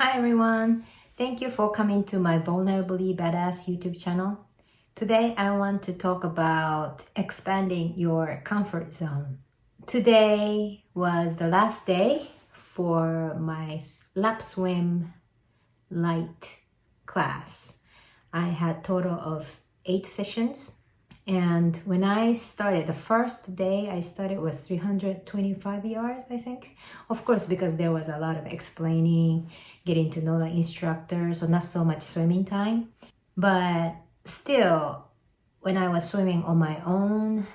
Hi everyone, thank you for coming to my Vulnerably Badass YouTube channel. Today I want to talk about expanding your comfort zone. Today was the last day for my lap swim light class. I had total of 8 sessions. And when I started, the first day I started was 325 yards, I think. Of course, because there was a lot of explaining, getting to know the instructor, so not so much swimming time. But still, when I was swimming on my own,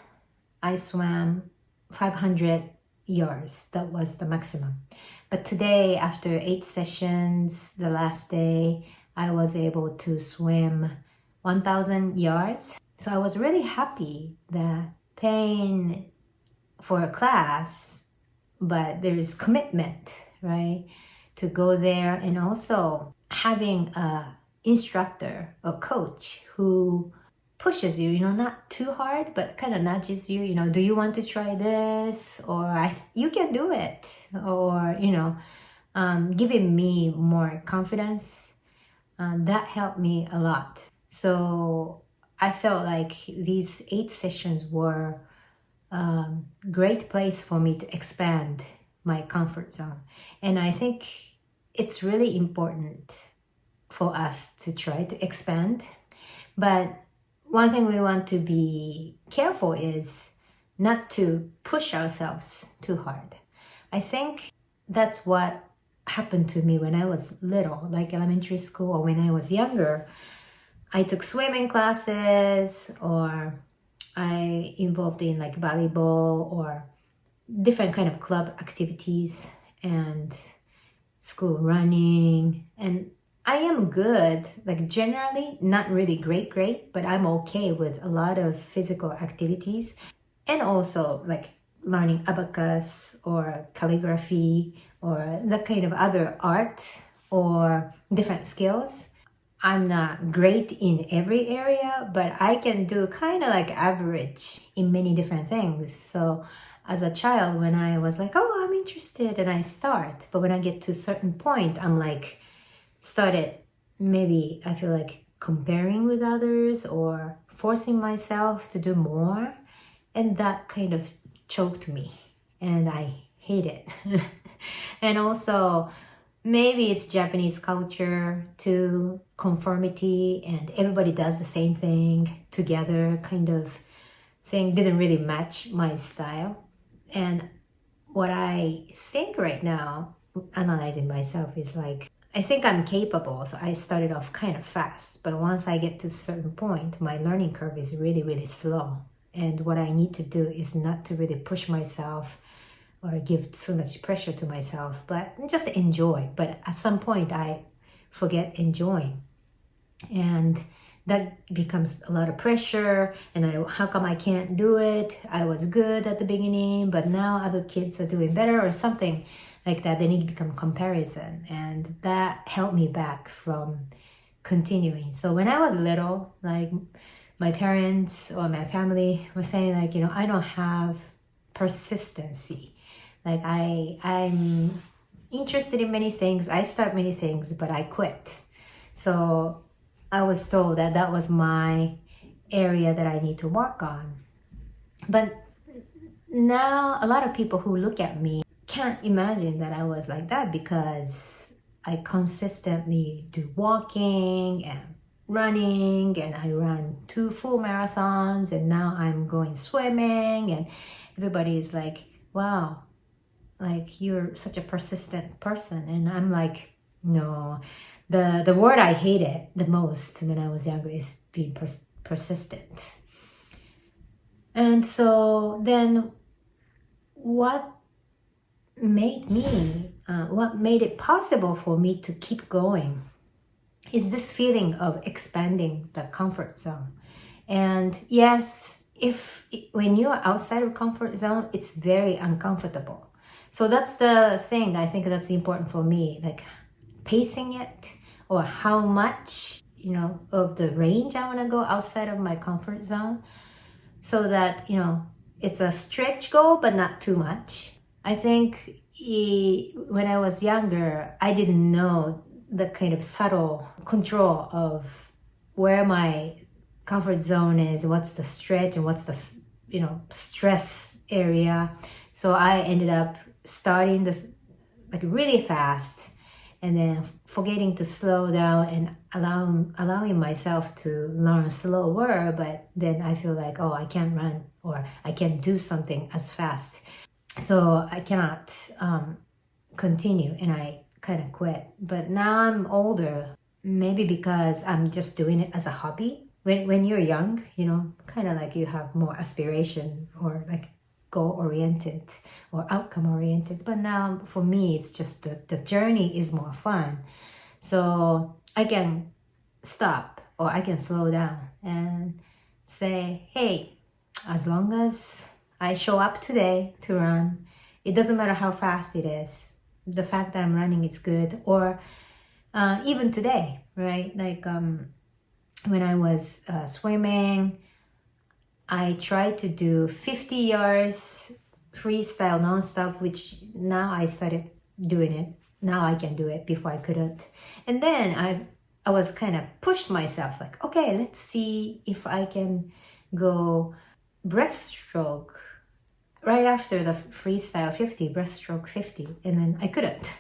I swam 500 yards. That was the maximum. But today, after 8 sessions, the last day, I was able to swim 1,000 yards. So I was really happy that paying for a class, but there is commitment, right? To go there, and also having a instructor or coach who pushes you, not too hard, but kind of nudges you, do you want to try this? Or you can do it. Or, giving me more confidence. That helped me a lot. So I felt like these 8 sessions were a great place for me to expand my comfort zone. And I think it's really important for us to try to expand. But one thing we want to be careful is not to push ourselves too hard. I think that's what happened to me when I was little, like elementary school or when I was younger. I took swimming classes, or I involved in like volleyball or different kind of club activities and school running. And I am good, like generally not really great, but I'm okay with a lot of physical activities, and also like learning abacus or calligraphy or that kind of other art or different skills. I'm not great in every area, but I can do kind of like average in many different things. So as a child, when I was like, oh, I'm interested, and I start, but when I get to a certain point, I'm like, started, maybe I feel like comparing with others or forcing myself to do more. And that kind of choked me, and I hate it. And also, maybe it's Japanese culture too, conformity, and everybody does the same thing together kind of thing didn't really match my style. And what I think right now, analyzing myself, is like, I think I'm capable, so I started off kind of fast. But once I get to a certain point, my learning curve is really, really slow. And what I need to do is not to really push myself or give so much pressure to myself, but just enjoy. But at some point, I forget enjoying. And that becomes a lot of pressure. And how come I can't do it? I was good at the beginning, but now other kids are doing better or something like that. They need to become comparison. And that held me back from continuing. So when I was little, like my parents or my family were saying like, I don't have persistency. Like I'm interested in many things. I start many things, but I quit. So I was told that that was my area that I need to work on. But now a lot of people who look at me can't imagine that I was like that, because I consistently do walking and running, and I ran 2 full marathons, and now I'm going swimming, and everybody is like, wow, like you're such a persistent person. And I'm like, no. The word I hated the most when I was younger is being persistent. And so then what made it possible for me to keep going is this feeling of expanding the comfort zone. And yes, when you're outside of comfort zone, it's very uncomfortable. So that's the thing, I think that's important for me, like pacing it, or how much, of the range I want to go outside of my comfort zone, so that, it's a stretch goal, but not too much. I think when I was younger, I didn't know the kind of subtle control of where my comfort zone is, what's the stretch and what's the, stress area. So I ended up starting this like really fast and then forgetting to slow down and allowing myself to learn slower. But then I feel like, oh, I can't run or I can't do something as fast. So I cannot continue, and I kind of quit. But now I'm older, maybe because I'm just doing it as a hobby. When you're young, kind of like you have more aspiration or like goal-oriented or outcome-oriented. But now for me, it's just the journey is more fun. So I can stop or I can slow down and say, hey, as long as I show up today to run, it doesn't matter how fast it is. The fact that I'm running is good. Or even today, right? Like when I was swimming, I tried to do 50 yards freestyle nonstop, which now I started doing it. Now I can do it. Before I couldn't. And then I was kind of pushed myself like, okay, let's see if I can go breaststroke right after the freestyle 50, breaststroke 50. And then I couldn't.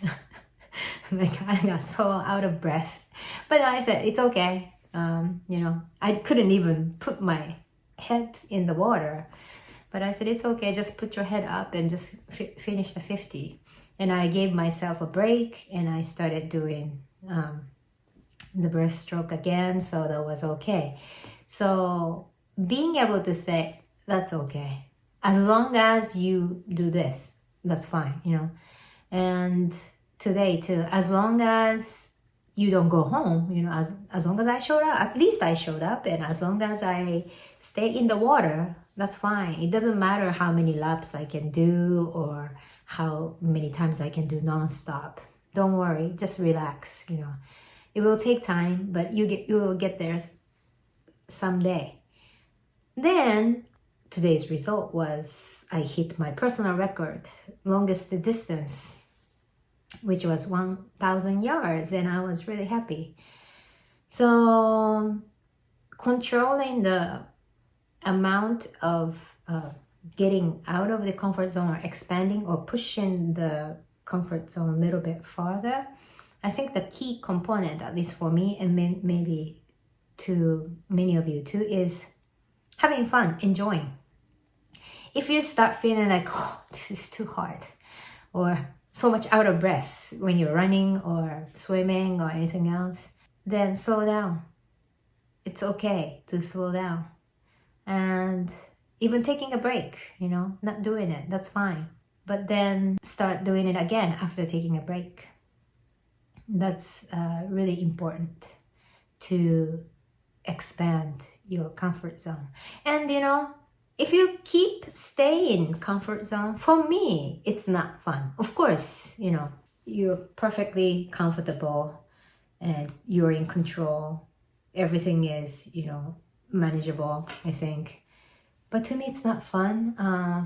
Like I got so out of breath. But I said, it's okay. I couldn't even put my head in the water. But I said, it's okay. Just put your head up and just finish the 50. And I gave myself a break and I started doing the breaststroke again. So that was okay. So being able to say, that's okay. As long as you do this, that's fine, And today too, as long as you don't go home, as long as I showed up, at least I showed up, and as long as I stay in the water, that's fine. It doesn't matter how many laps I can do or how many times I can do nonstop. Don't worry, just relax, It will take time, but you will get there someday. Then today's result was I hit my personal record, longest distance, which was 1,000 yards, and I was really happy. So controlling the amount of getting out of the comfort zone or expanding or pushing the comfort zone a little bit farther, I think the key component, at least for me and maybe to many of you too, is having fun, enjoying. If you start feeling like, oh, this is too hard, or so much out of breath when you're running or swimming or anything else, then slow down. It's okay to slow down. And even taking a break, not doing it, that's fine. But then start doing it again after taking a break. That's really important to expand your comfort zone. And if you keep staying comfort zone, for me, it's not fun. Of course, you're perfectly comfortable and you're in control. Everything is, manageable, I think. But to me, it's not fun.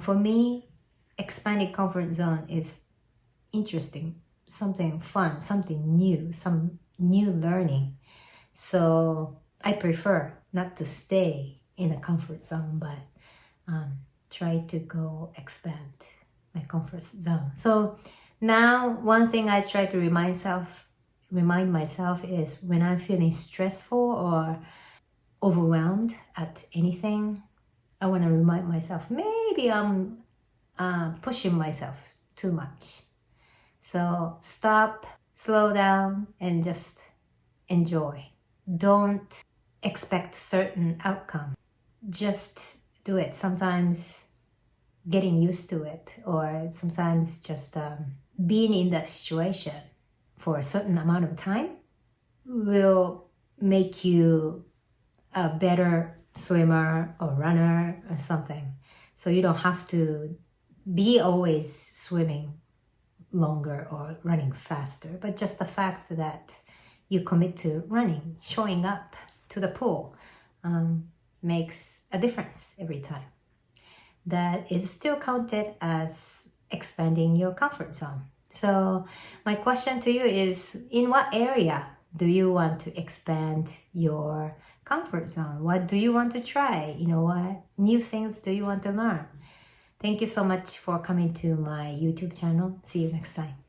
For me, expanding comfort zone is interesting, something fun, something new, some new learning. So I prefer not to stay in a comfort zone, but try to go expand my comfort zone. So now one thing I try to remind myself is when I'm feeling stressful or overwhelmed at anything, I want to remind myself maybe I'm pushing myself too much. So stop, slow down, and just enjoy. Don't expect certain outcome. Just do it. Sometimes getting used to it, or sometimes just being in that situation for a certain amount of time will make you a better swimmer or runner or something. So you don't have to be always swimming longer or running faster, but just the fact that you commit to running, showing up to the pool, makes a difference every time. That is still counted as expanding your comfort zone. So my question to you is, in what area do you want to expand your comfort zone? What do you want to try? What new things do you want to learn? Thank you so much for coming to my YouTube channel. See you next time.